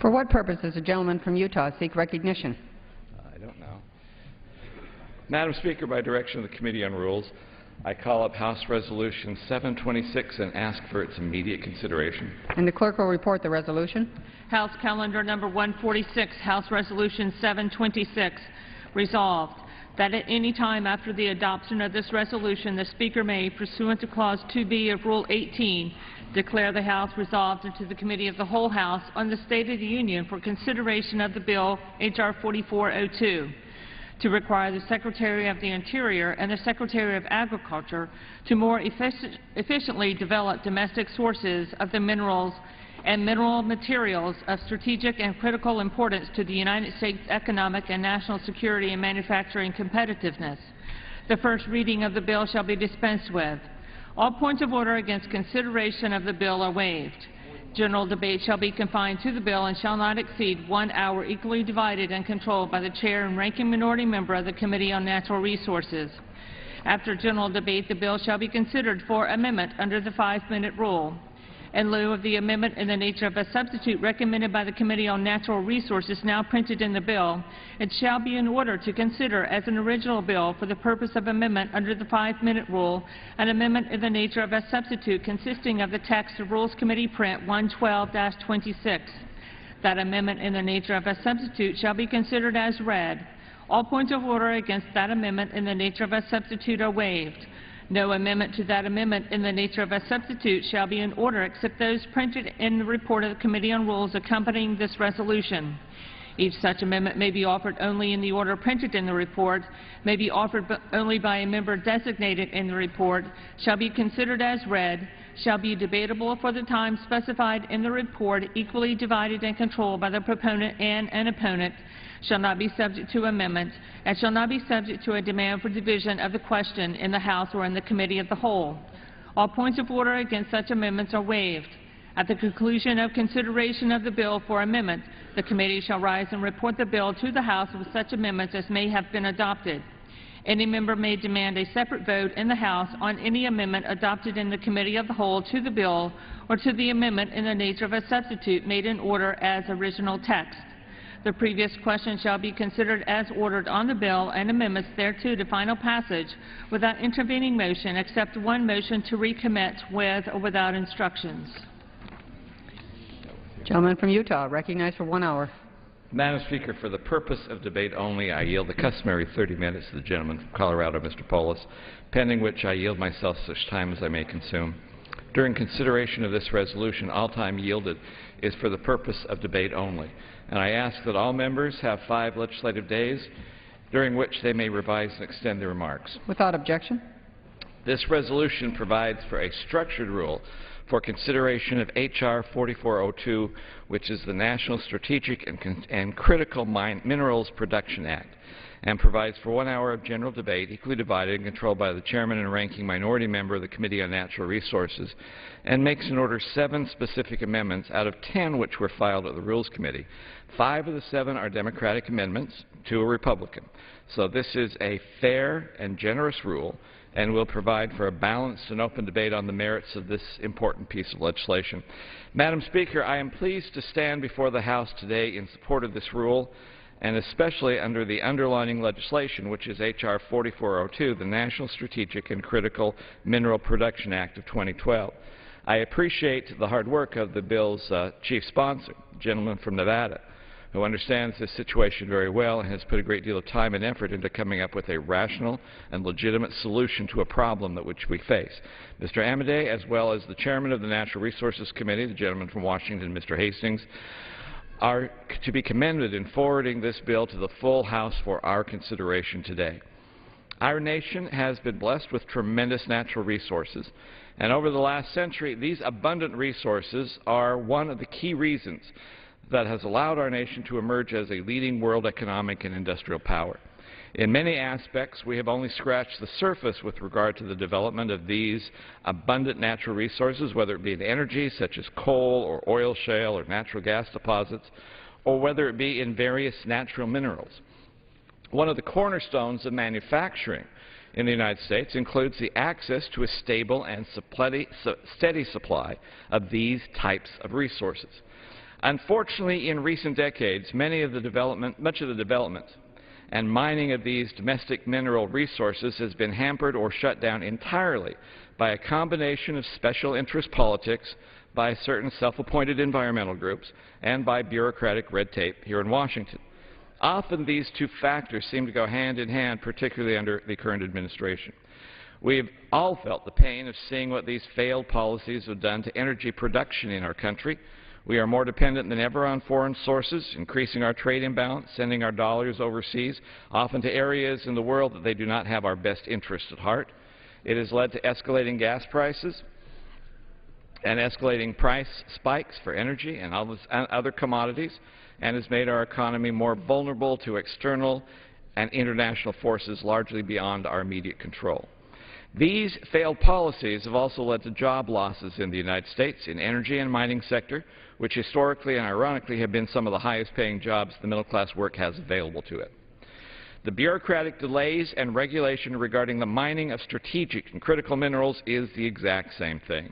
For what purpose does the gentleman from Utah seek recognition? I don't know. Madam Speaker, by direction of the Committee on Rules, I call up House Resolution 726 and ask for its immediate consideration. And the clerk will report the resolution. House Calendar Number 146, House Resolution 726, resolved that at any time after the adoption of this resolution, the Speaker may, pursuant to Clause 2B of Rule 18, declare the House resolved into the Committee of the Whole House on the State of the Union for consideration of the bill H.R. 4402, to require the Secretary of the Interior and the Secretary of Agriculture to more efficiently develop domestic sources of the minerals and mineral materials of strategic and critical importance to the United States economic and national security and manufacturing competitiveness. The first reading of the bill shall be dispensed with. All points of order against consideration of the bill are waived. General debate shall be confined to the bill and shall not exceed 1 hour, equally divided and controlled by the chair and ranking minority member of the Committee on Natural Resources. After general debate, the bill shall be considered for amendment under the 5-minute rule. In lieu of the amendment in the nature of a substitute recommended by the Committee on Natural Resources now printed in the bill, it shall be in order to consider as an original bill for the purpose of amendment under the 5-minute rule an amendment in the nature of a substitute consisting of the text of Rules Committee Print 112-26. That amendment in the nature of a substitute shall be considered as read. All points of order against that amendment in the nature of a substitute are waived. No amendment to that amendment in the nature of a substitute shall be in order except those printed in the report of the Committee on Rules accompanying this resolution. Each such amendment may be offered only in the order printed in the report, may be offered only by a member designated in the report, shall be considered as read, shall be debatable for the time specified in the report, equally divided and controlled by the proponent and an opponent, shall not be subject to amendment, and shall not be subject to a demand for division of the question in the House or in the Committee of the Whole. All points of order against such amendments are waived. At the conclusion of consideration of the bill for amendment, the committee shall rise and report the bill to the House with such amendments as may have been adopted. Any member may demand a separate vote in the House on any amendment adopted in the Committee of the Whole to the bill or to the amendment in the nature of a substitute made in order as original text. The previous question shall be considered as ordered on the bill and amendments thereto to final passage without intervening motion except one motion to recommit with or without instructions. Gentleman from Utah, recognized for 1 hour. Madam Speaker, for the purpose of debate only, I yield the customary 30 minutes to the gentleman from Colorado, Mr. Polis, pending which I yield myself such time as I may consume. During consideration of this resolution, all time yielded is for the purpose of debate only, and I ask that all members have 5 legislative days during which they may revise and extend their remarks. Without objection. This resolution provides for a structured rule for consideration of H.R. 4402, which is the National Strategic and Critical Minerals Production Act, and provides for 1 hour of general debate, equally divided and controlled by the chairman and ranking minority member of the Committee on Natural Resources, and makes in order 7 specific amendments out of 10 which were filed at the Rules Committee. 5 of the 7 are Democratic amendments, 2 are Republican. So this is a fair and generous rule, and will provide for a balanced and open debate on the merits of this important piece of legislation. Madam Speaker, I am pleased to stand before the House today in support of this rule, and especially under the underlining legislation, which is H.R. 4402, the National Strategic and Critical Mineral Production Act of 2012. I appreciate the hard work of the bill's chief sponsor, the gentleman from Nevada, who understands this situation very well and has put a great deal of time and effort into coming up with a rational and legitimate solution to a problem that which we face. Mr. Amodei, as well as the chairman of the Natural Resources Committee, the gentleman from Washington, Mr. Hastings, are to be commended in forwarding this bill to the full House for our consideration today. Our nation has been blessed with tremendous natural resources, and over the last century, these abundant resources are one of the key reasons that has allowed our nation to emerge as a leading world economic and industrial power. In many aspects, we have only scratched the surface with regard to the development of these abundant natural resources, whether it be in energy, such as coal or oil shale or natural gas deposits, or whether it be in various natural minerals. One of the cornerstones of manufacturing in the United States includes the access to a stable and steady supply of these types of resources. Unfortunately, in recent decades, much of the development and mining of these domestic mineral resources has been hampered or shut down entirely by a combination of special interest politics by certain self-appointed environmental groups and by bureaucratic red tape here in Washington. Often these two factors seem to go hand in hand, particularly under the current administration. We've all felt the pain of seeing what these failed policies have done to energy production in our country. We are more dependent than ever on foreign sources, increasing our trade imbalance, sending our dollars overseas, often to areas in the world that they do not have our best interests at heart. It has led to escalating gas prices and escalating price spikes for energy and other commodities, and has made our economy more vulnerable to external and international forces largely beyond our immediate control. These failed policies have also led to job losses in the United States in energy and mining sector, which historically and ironically have been some of the highest paying jobs the middle class work has available to it. The bureaucratic delays and regulation regarding the mining of strategic and critical minerals is the exact same thing.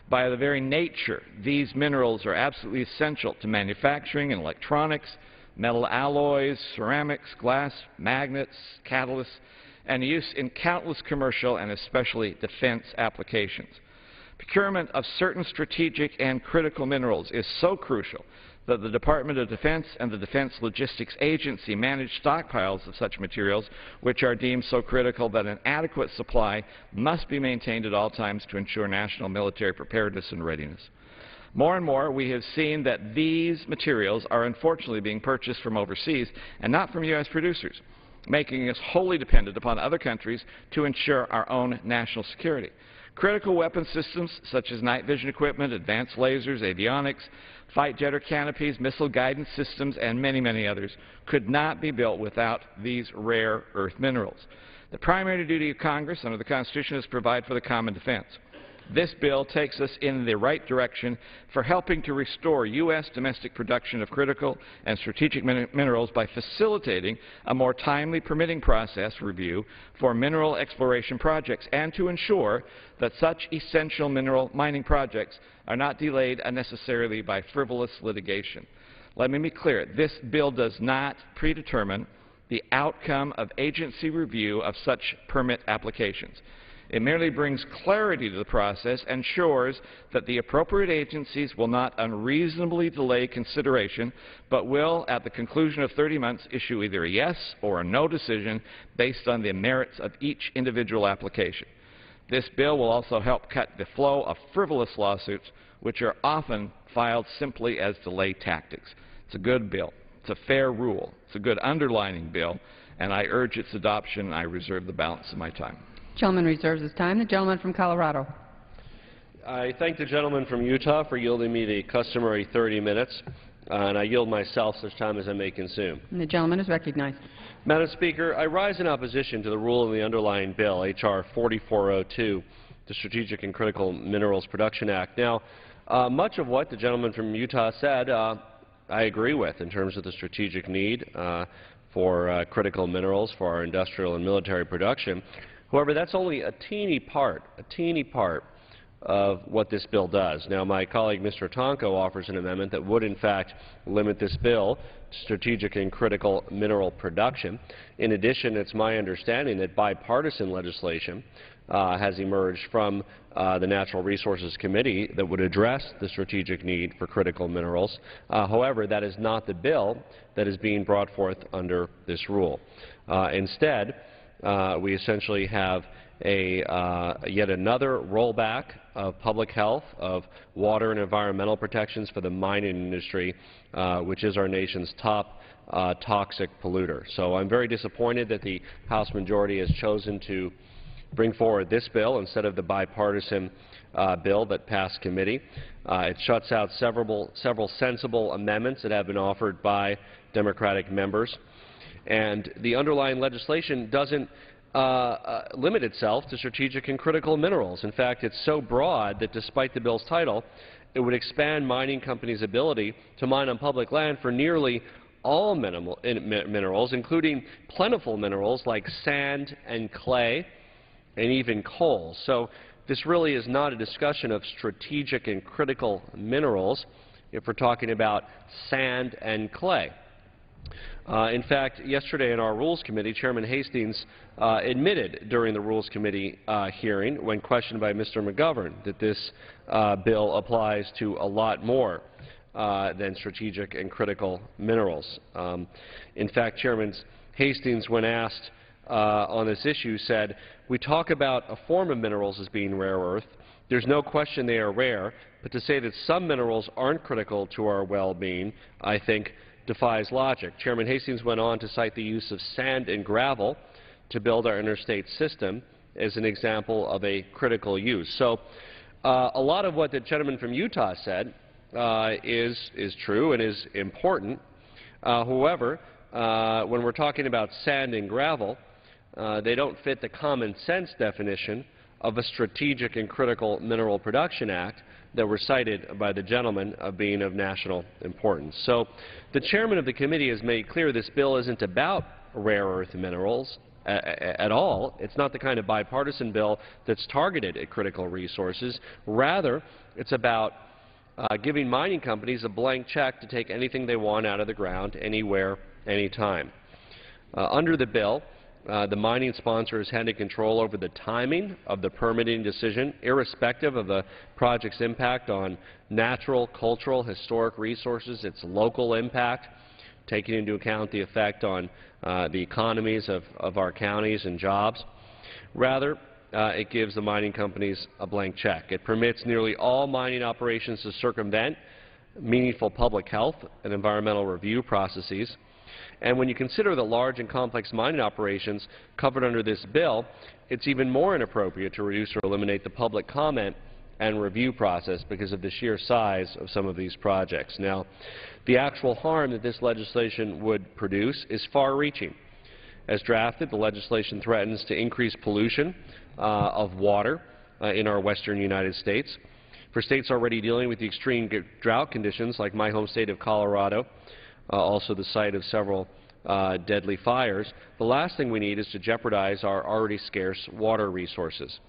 By the very nature, these minerals are absolutely essential to manufacturing and electronics, metal alloys, ceramics, glass, magnets, catalysts, and use in countless commercial and especially defense applications. Procurement of certain strategic and critical minerals is so crucial that the Department of Defense and the Defense Logistics Agency manage stockpiles of such materials which are deemed so critical that an adequate supply must be maintained at all times to ensure national military preparedness and readiness. More and more, we have seen that these materials are unfortunately being purchased from overseas and not from U.S. producers, making us wholly dependent upon other countries to ensure our own national security. Critical weapon systems such as night vision equipment, advanced lasers, avionics, fight jetter canopies, missile guidance systems, and many, many others could not be built without these rare earth minerals. The primary duty of Congress under the Constitution is to provide for the common defense. This bill takes us in the right direction for helping to restore U.S. domestic production of critical and strategic minerals by facilitating a more timely permitting process review for mineral exploration projects and to ensure that such essential mineral mining projects are not delayed unnecessarily by frivolous litigation. Let me be clear, this bill does not predetermine the outcome of agency review of such permit applications. It merely brings clarity to the process and ensures that the appropriate agencies will not unreasonably delay consideration, but will, at the conclusion of 30 months, issue either a yes or a no decision based on the merits of each individual application. This bill will also help cut the flow of frivolous lawsuits, which are often filed simply as delay tactics. It's a good bill. It's a fair rule. It's a good underlining bill, and I urge its adoption, and I reserve the balance of my time. Gentleman reserves his time. The gentleman from Colorado. I thank the gentleman from Utah for yielding me the customary 30 minutes, and I yield myself such time as I may consume. And the gentleman is recognized. Madam Speaker, I rise in opposition to the rule in the underlying bill, H.R. 4402, the Strategic and Critical Minerals Production Act. Now, much of what the gentleman from Utah said, I agree with in terms of the strategic need for critical minerals for our industrial and military production. However, that's only a teeny part of what this bill does. Now, my colleague, Mr. Tonko, offers an amendment that would, in fact, limit this bill to strategic and critical mineral production. In addition, it's my understanding that bipartisan legislation has emerged from the Natural Resources Committee that would address the strategic need for critical minerals. However, that is not the bill that is being brought forth under this rule. Instead, we essentially have yet another rollback of public health, of water and environmental protections for the mining industry, which is our nation's top toxic polluter. So I'm very disappointed that the House majority has chosen to bring forward this bill instead of the bipartisan bill that passed committee. It shuts out several sensible amendments that have been offered by Democratic members. And the underlying legislation doesn't limit itself to strategic and critical minerals. In fact, it's so broad that despite the bill's title, it would expand mining companies' ability to mine on public land for nearly all minerals, including plentiful minerals like sand and clay and even coal. So this really is not a discussion of strategic and critical minerals. if we're talking about sand and clay. In fact, yesterday in our Rules Committee, Chairman Hastings admitted during the Rules Committee hearing, when questioned by Mr. McGovern, that this bill applies to a lot more than strategic and critical minerals. In fact, Chairman Hastings, when asked on this issue, said, "We talk about a form of minerals as being rare earth. There's no question they are rare, but to say that some minerals aren't critical to our well-being, I think, defies logic." Chairman Hastings went on to cite the use of sand and gravel to build our interstate system as an example of a critical use. So a lot of what the gentleman from Utah said is true and is important. However, when we're talking about sand and gravel, they don't fit the common sense definition of a Strategic and Critical Mineral Production Act that were cited by the gentleman of being of national importance. So the chairman of the committee has made clear this bill isn't about rare earth minerals at all. It's not the kind of bipartisan bill that's targeted at critical resources. Rather, it's about giving mining companies a blank check to take anything they want out of the ground, anywhere, anytime. Under the bill, the mining sponsor is handed control over the timing of the permitting decision, irrespective of the project's impact on natural, cultural, historic resources, its local impact, taking into account the effect on the economies of our counties and jobs. Rather, it gives the mining companies a blank check. It permits nearly all mining operations to circumvent meaningful public health and environmental review processes. And when you consider the large and complex mining operations covered under this bill, it's even more inappropriate to reduce or eliminate the public comment and review process because of the sheer size of some of these projects. Now, the actual harm that this legislation would produce is far-reaching. As drafted, the legislation threatens to increase pollution of water in our western United States. For states already dealing with the extreme drought conditions, like my home state of Colorado, also the site of several deadly fires, the last thing we need is to jeopardize our already scarce water resources.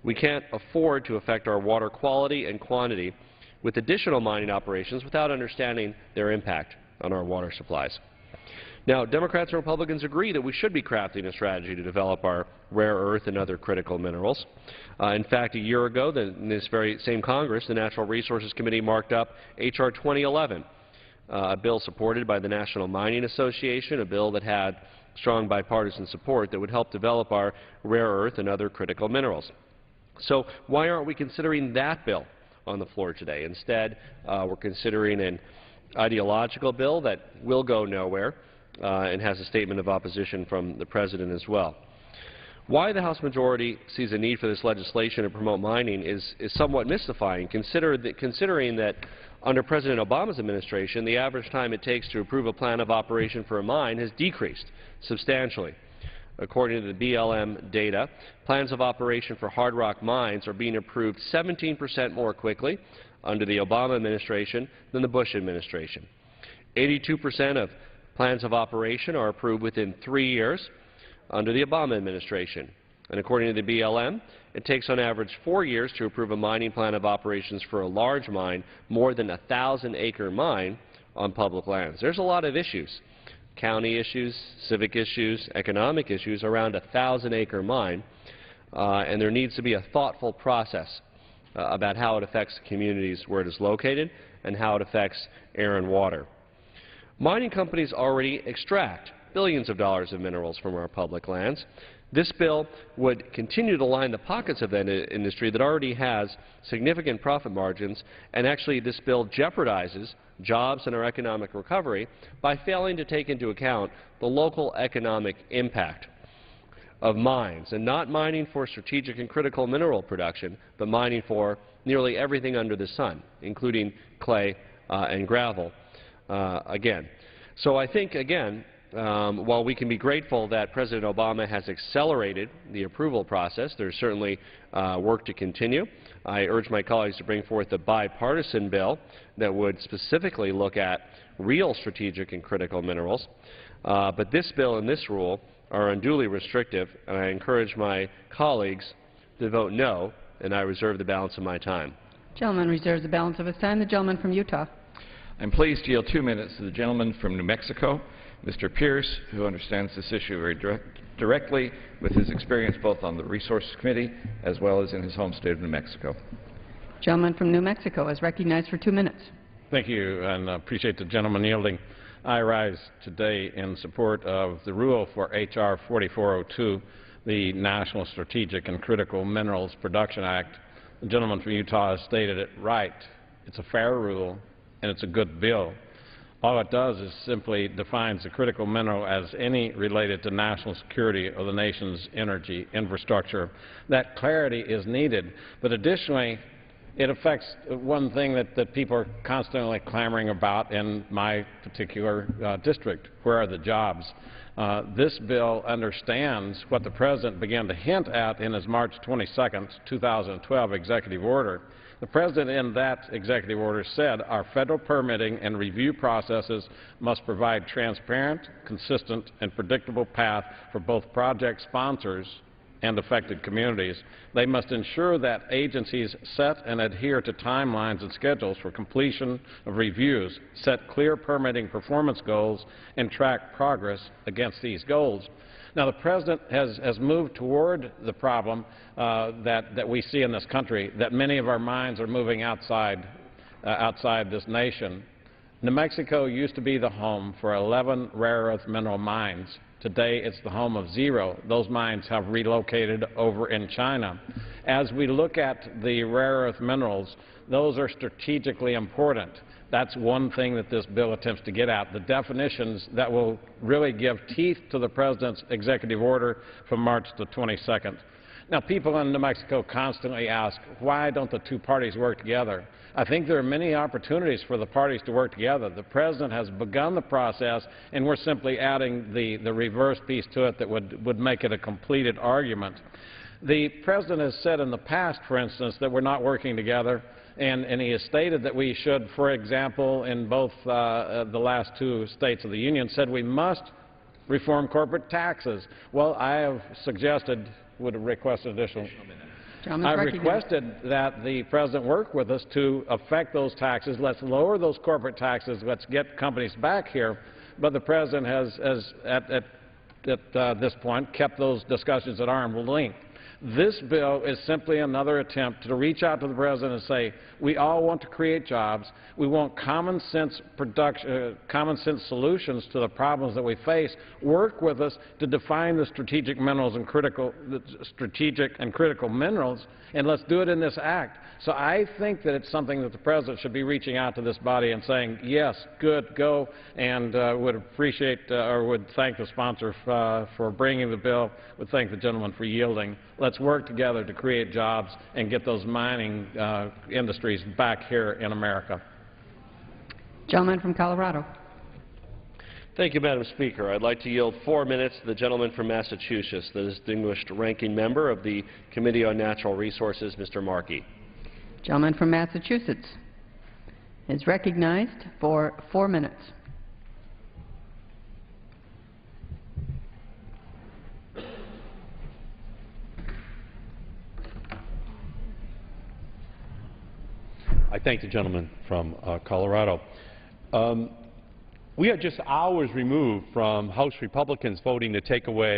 We can't afford to affect our water quality and quantity with additional mining operations without understanding their impact on our water supplies. Now, Democrats and Republicans agree that we should be crafting a strategy to develop our rare earth and other critical minerals. In fact, a year ago, in this very same Congress, the Natural Resources Committee marked up H.R. 2011, a bill supported by the National Mining Association, a bill that had strong bipartisan support that would help develop our rare earth and other critical minerals. So why aren't we considering that bill on the floor today? Instead, we're considering an ideological bill that will go nowhere and has a statement of opposition from the President as well. Why the House majority sees a need for this legislation to promote mining is somewhat mystifying, considering that under President Obama's administration, the average time it takes to approve a plan of operation for a mine has decreased substantially. According to the BLM data, plans of operation for hard rock mines are being approved 17% more quickly under the Obama administration than the Bush administration. 82% of plans of operation are approved within 3 years under the Obama administration. And according to the BLM, it takes on average 4 years to approve a mining plan of operations for a large mine, more than a 1,000-acre mine on public lands. There's a lot of issues, county issues, civic issues, economic issues around a 1,000-acre mine, and there needs to be a thoughtful process about how it affects the communities where it is located and how it affects air and water. Mining companies already extract billions of dollars of minerals from our public lands. This bill would continue to line the pockets of that industry that already has significant profit margins, and actually this bill jeopardizes jobs and our economic recovery by failing to take into account the local economic impact of mines, and not mining for strategic and critical mineral production, but mining for nearly everything under the sun, including clay and gravel again. So I think, again, while we can be grateful that President Obama has accelerated the approval process, there's certainly work to continue. I urge my colleagues to bring forth a bipartisan bill that would specifically look at real strategic and critical minerals. But this bill and this rule are unduly restrictive, and I encourage my colleagues to vote no, and I reserve the balance of my time. The gentleman reserves the balance of his time. The gentleman from Utah. I'm pleased to yield 2 minutes to the gentleman from New Mexico, Mr. Pierce, who understands this issue very directly with his experience both on the Resources Committee as well as in his home state of New Mexico. Gentleman from New Mexico is recognized for 2 minutes. Thank you, and I appreciate the gentleman yielding. I rise today in support of the rule for H.R. 4402, the National Strategic and Critical Minerals Production Act. The gentleman from Utah has stated it right. It's a fair rule, and it's a good bill. All it does is simply defines a critical mineral as any related to national security or the nation's energy infrastructure. That clarity is needed, but additionally, it affects one thing that people are constantly clamoring about in my particular district. Where are the jobs? This bill understands what the President began to hint at in his March 22, 2012 executive order. The President in that executive order said our federal permitting and review processes must provide transparent, consistent, and predictable path for both project sponsors and affected communities. They must ensure that agencies set and adhere to timelines and schedules for completion of reviews, set clear permitting performance goals, and track progress against these goals. Now, the President has moved toward the problem that we see in this country, that many of our mines are moving outside this nation. New Mexico used to be the home for 11 rare earth mineral mines. Today, it's the home of 0. Those mines have relocated over in China. As we look at the rare earth minerals, those are strategically important. That's one thing that this bill attempts to get at, the definitions that will really give teeth to the President's executive order from March the 22nd. Now, people in New Mexico constantly ask, why don't the two parties work together? I think there are many opportunities for the parties to work together. The President has begun the process, and we're simply adding the reverse piece to it that would make it a completed argument. The President has said in the past, for instance, that we're not working together, and he has stated that we should, for example, in both the last 2 states of the Union, said we must reform corporate taxes. Well, I have suggested, would request additional. I requested that the President work with us to affect those taxes. Let's lower those corporate taxes. Let's get companies back here. But the President has at this point, kept those discussions at arm's length. This bill is simply another attempt to reach out to the President and say, we all want to create jobs. We want common sense solutions to the problems that we face. Work with us to define the strategic minerals and critical minerals, and let's do it in this act. So I think that it's something that the President should be reaching out to this body and saying, yes, good, go, and would appreciate or would thank the sponsor for bringing the bill, would thank the gentleman for yielding. Let's work together to create jobs and get those mining industries back here in America. Gentleman from Colorado. Thank you, Madam Speaker. I'd like to yield 4 minutes to the gentleman from Massachusetts, the distinguished ranking member of the Committee on Natural Resources, Mr. Markey. Gentleman from Massachusetts is recognized for 4 minutes. I thank the gentleman from Colorado. We are just hours removed from House Republicans voting to take away